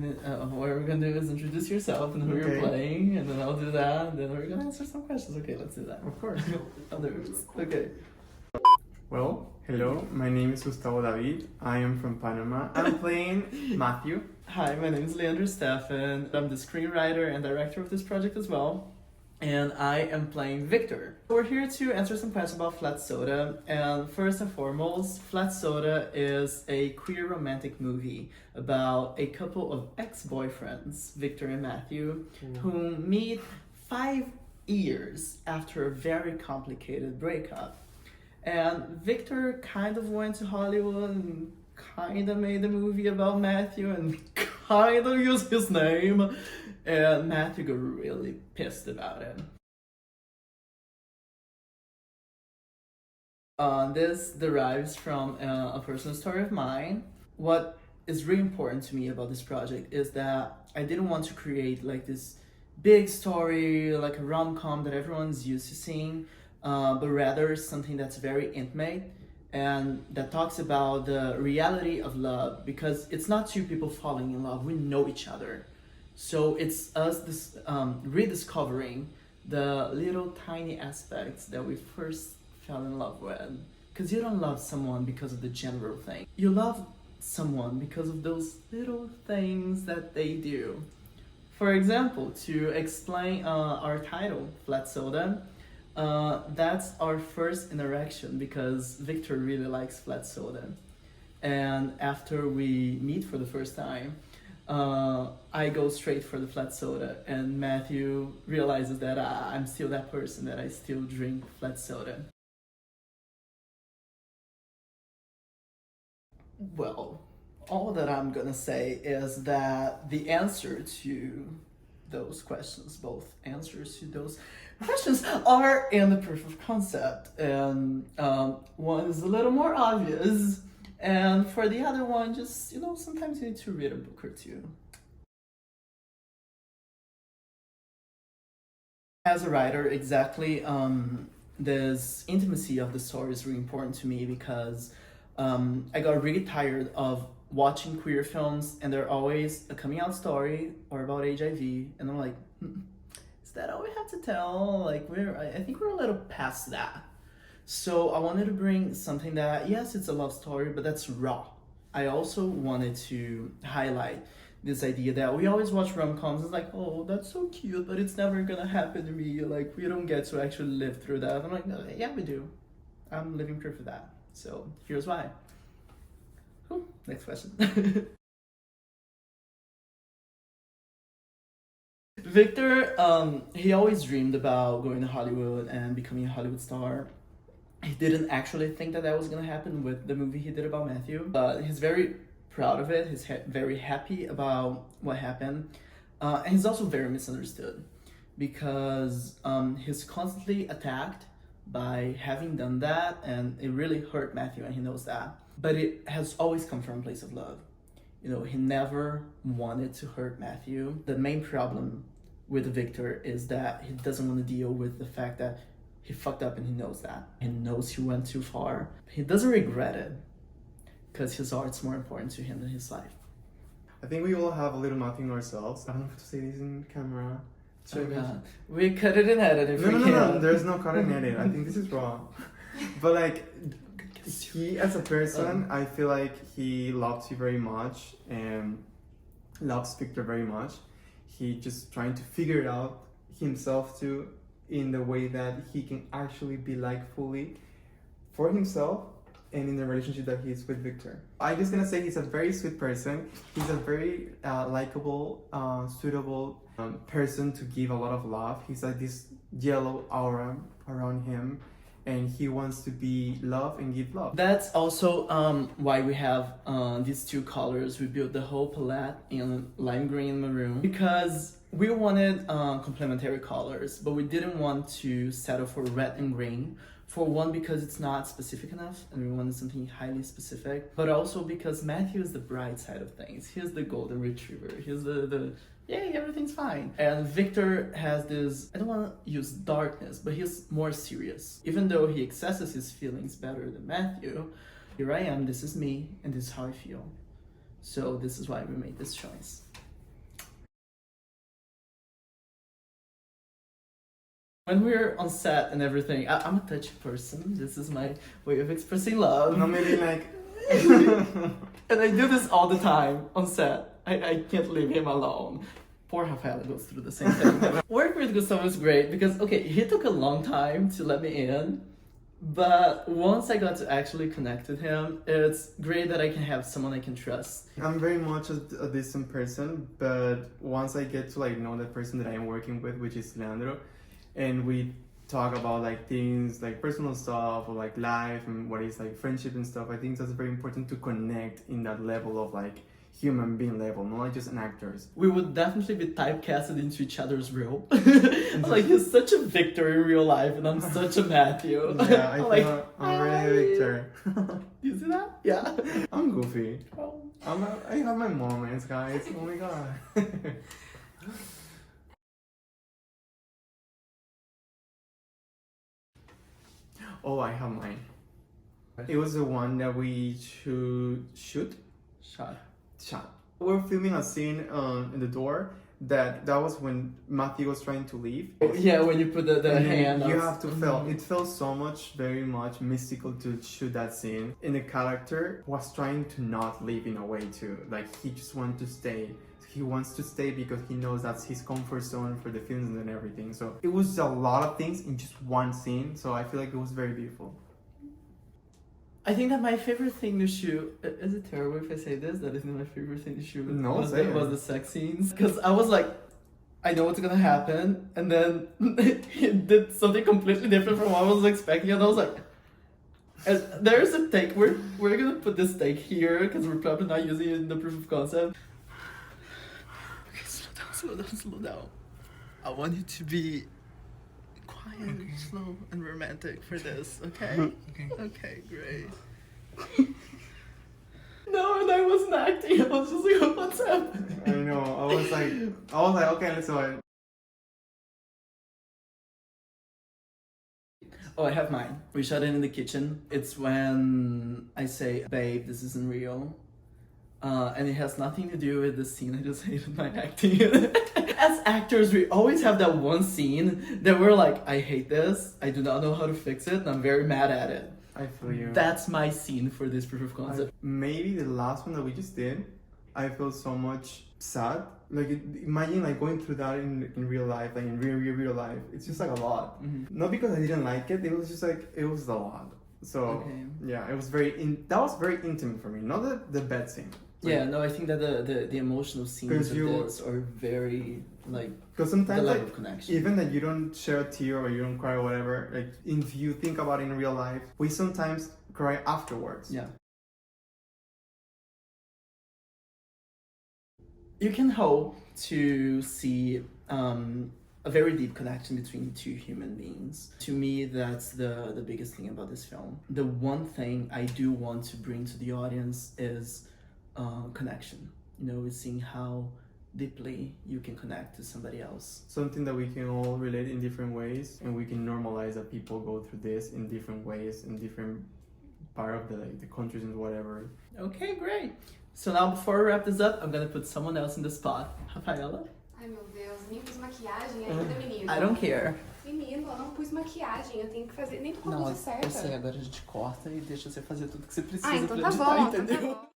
What we're gonna do is introduce yourself and who you're playing, and then I'll do that, and then we're gonna answer some questions. Okay, let's do that. Of course. Okay. Well, hello, my name is Gustavo David. I am from Panama. I'm playing Matthew. Hi, my name is Leandro Stephan. I'm the screenwriter and director of this project as well. And I am playing Victor. We're here to answer some questions about Flat Soda. And first and foremost, Flat Soda is a queer romantic movie about a couple of ex-boyfriends, Victor and Matthew, who meet 5 years after a very complicated breakup. And Victor kind of went to Hollywood and kind of made a movie about Matthew and kind of used his name. And Matthew got really pissed about it. This derives from a personal story of mine. What is really important to me about this project is that I didn't want to create like this big story, like a rom-com that everyone's used to seeing, but rather something that's very intimate and that talks about the reality of love, because it's not two people falling in love, we know each other. So it's us rediscovering the little tiny aspects that we first fell in love with. Because you don't love someone because of the general thing. You love someone because of those little things that they do. For example, to explain our title, Flat Soda, that's our first interaction because Victor really likes flat soda. And after we meet for the first time, I go straight for the flat soda, and Matthew realizes that I'm still that person, that I still drink flat soda. Well, all that I'm gonna say is that the answer to those questions, both answers to those questions, are in the proof of concept, and one is a little more obvious, and for the other one, just, sometimes you need to read a book or two. As a writer, exactly, this intimacy of the story is really important to me because I got really tired of watching queer films and they're always a coming out story or about HIV, and I'm like, is that all we have to tell? Like, I think we're a little past that. So I wanted to bring something that, yes, it's a love story, but that's raw. I also wanted to highlight this idea that we always watch rom-coms, it's like, oh, that's so cute, but it's never gonna happen to me. Like, we don't get to actually live through that. I'm like, no, yeah, we do. I'm living proof of that. So here's why. Cool. Next question. Victor, he always dreamed about going to Hollywood and becoming a Hollywood star. He didn't actually think that was gonna happen with the movie he did about Matthew, but he's very proud of it. He's very happy about what happened. And he's also very misunderstood because he's constantly attacked by having done that, and it really hurt Matthew, and he knows that. But it has always come from a place of love. He never wanted to hurt Matthew. The main problem with Victor is that he doesn't want to deal with the fact that he fucked up, and he knows that. He knows he went too far. He doesn't regret it because his art's more important to him than his life. I think we all have a little Matthew in ourselves. I don't know how to say this in camera. We cut it and edit if we can. No, there's no cut and edit. I think this is wrong. But like, he as a person, I feel like he loves you very much and loves Victor very much. He just trying to figure it out himself too, in the way that he can actually be like fully for himself and in the relationship that he's with Victor. I'm just gonna say he's a very sweet person. He's a very likable, suitable person to give a lot of love. He's like this yellow aura around him, and he wants to be loved and give love. That's also why we have these two colors. We built the whole palette in lime green and maroon because we wanted complementary colors, but we didn't want to settle for red and green. For one, because it's not specific enough, and we wanted something highly specific, but also because Matthew is the bright side of things. He's the golden retriever. He's the yay, everything's fine. And Victor has this, I don't want to use darkness, but he's more serious. Even though he accesses his feelings better than Matthew, here I am, this is me, and this is how I feel. So this is why we made this choice. When we're on set and everything, I'm a touchy person. This is my way of expressing love. No, maybe like. And I do this all the time on set. I can't leave him alone. Poor Rafaela goes through the same thing. Work with Gustavo is great because, okay, he took a long time to let me in. But once I got to actually connect with him, it's great that I can have someone I can trust. I'm very much a distant person, but once I get to like know the person that I am working with, which is Leandro, and we talk about like things like personal stuff or like life and what is like friendship and stuff, I think that's very important to connect in that level of like human being level, not like just an actors. We would definitely be typecasted into each other's role. Like he's such a Victor in real life and I'm such a Matthew. Yeah, I'm Hi. really Victor. You see that? Yeah. I'm goofy. Oh. I have my moments, guys. Oh my god. Oh, I have mine. It was the one that we shoot. Shot. We're filming a scene in the door that was when Matthew was trying to leave. Yeah, when you put the And hand you on. have to feel it felt so much, very much mystical to shoot that scene. And the character was trying to not leave in a way too. Like he just wanted to stay. He wants to stay because he knows that's his comfort zone for the films and everything. So it was a lot of things in just one scene. So I feel like it was very beautiful. I think that my favorite thing to shoot, is it terrible if I say this? That isn't my favorite thing to shoot. No, was say it. was the sex scenes. Because I was like, I know what's gonna happen. And then he did something completely different from what I was expecting. And I was like, there's a take. We're gonna put this take here because we're probably not using it in the proof of concept. Okay, slow down. I want you to be quiet, slow, and romantic for this, okay? Okay, great. No, and I wasn't acting. I was just like, what's happening? I know. I was like, okay, let's do it. Oh, I have mine. We shot it in the kitchen. It's when I say, babe, this isn't real. And it has nothing to do with the scene. I just hated my acting. As actors, we always have that one scene that we're like, I hate this. I do not know how to fix it. And I'm very mad at it. I feel you. That's my scene for this proof of concept. Maybe the last one that we just did, I feel so much sad. Like imagine like going through that in real life, like in real life. It's just like a lot. Mm-hmm. Not because I didn't like it. It was just like it was a lot. So Okay. yeah, it was that was very intimate for me. Not the bad scene. Like, Yeah, no, I think that the emotional scenes of this are very, like, because the sometimes level like of connection. even that you don't share a tear or you don't cry or whatever, like if you think about it in real life, we sometimes cry afterwards. Yeah. You can hope to see a very deep connection between two human beings. To me, that's the biggest thing about this film. The one thing I do want to bring to the audience is connection. You know, is seeing how deeply you can connect to somebody else. Something that we can all relate in different ways, and we can normalize that people go through this in different ways, in different part of the countries and whatever. Okay, great. So now before we wrap this up, I'm gonna put someone else in the spot. Rafaela? Ai meu Deus, nem pus maquiagem ainda, menino. I don't care. Menino, eu não pus maquiagem, eu tenho que fazer. Nem tô com a Não, blusa certa. eu sei, agora a gente corta e deixa você fazer tudo que você precisa Ah, então pra tá editar, bom, então tá entendeu? bom.